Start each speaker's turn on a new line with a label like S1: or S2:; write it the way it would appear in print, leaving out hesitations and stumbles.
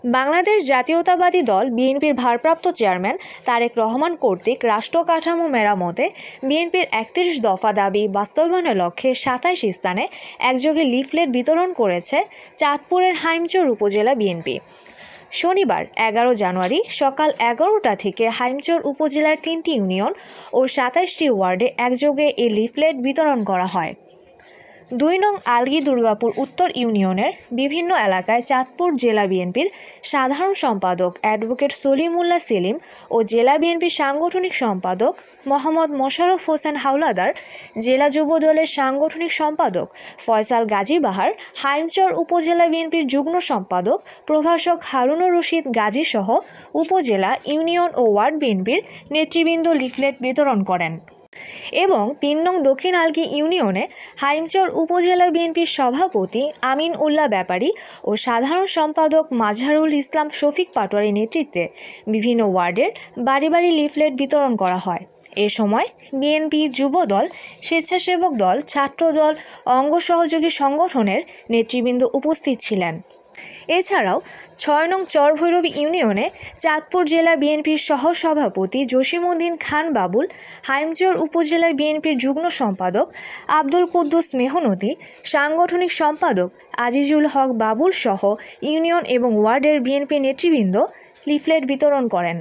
S1: বাংলাদেশ জাতীয়তাবাদী দল বিএনপির ভারপ্রাপ্ত চেয়ারম্যান তারেক রহমান কর্তৃক রাষ্ট্র কাঠামো মেরামতে বিএনপির ৩১ দফা দাবি বাস্তবায়নের লক্ষ্যে ২৭ স্থানে একযোগে লিফলেট বিতরণ করেছে চাঁদপুরের হাইমচর উপজেলা বিএনপি। শনিবার ১১ জানুয়ারি সকাল ১১টা থেকে হাইমচর উপজেলার ৩টি ইউনিয়ন ও ২৭টি ওয়ার্ডে একযোগে এই লিফলেট বিতরণ করা হয়। ২ নং আলগী দুর্গাপুর উত্তর ইউনিয়নের বিভিন্ন এলাকায় চাঁদপুর জেলা বিএনপির সাধারণ সম্পাদক অ্যাডভোকেট সলিমুল্লাহ সেলিম ও জেলা বিএনপির সাংগঠনিক সম্পাদক মোহাম্মদ মোশাররফ হোসেন হাওলাদার, জেলা যুব দলের সাংগঠনিক সম্পাদক ফয়সাল গাজী বাহার, হাইমচর উপজেলা বিএনপির যুগ্ম সম্পাদক প্রভাষক হারুনুর রশিদ গাজী সহ উপজেলা, ইউনিয়ন ও ওয়ার্ড বিএনপির নেতৃবৃন্দ লিফলেট বিতরণ করেন এবং ৩ নং দক্ষিণ আলগী ইউনিয়নে হাইমচর উপজেলা বিএনপির সভাপতি আমিন উল্লাহ ব্যাপারী ও সাধারণ সম্পাদক মাজহারুল ইসলাম শফিক পাটোয়ারির নেতৃত্বে বিভিন্ন ওয়ার্ডের বাড়ি বাড়ি লিফলেট বিতরণ করা হয়। এ সময় বিএনপি, যুবদল, স্বেচ্ছাসেবক দল, ছাত্রদল, অঙ্গ সহযোগী সংগঠনের নেতৃবৃন্দ উপস্থিত ছিলেন। এছাড়াও ৬ নং চরভৈরবী ইউনিয়নে চাঁদপুর জেলা বিএনপির সহসভাপতি জসিমউদ্দিন খান বাবুল, হাইমচর উপজেলা বিএনপির যুগ্ম সম্পাদক আব্দুল কুদ্দুস মেহনতি, সাংগঠনিক সম্পাদক আজিজুল হক বাবুল সহ ইউনিয়ন এবং ওয়ার্ডের বিএনপি নেতৃবৃন্দ লিফলেট বিতরণ করেন।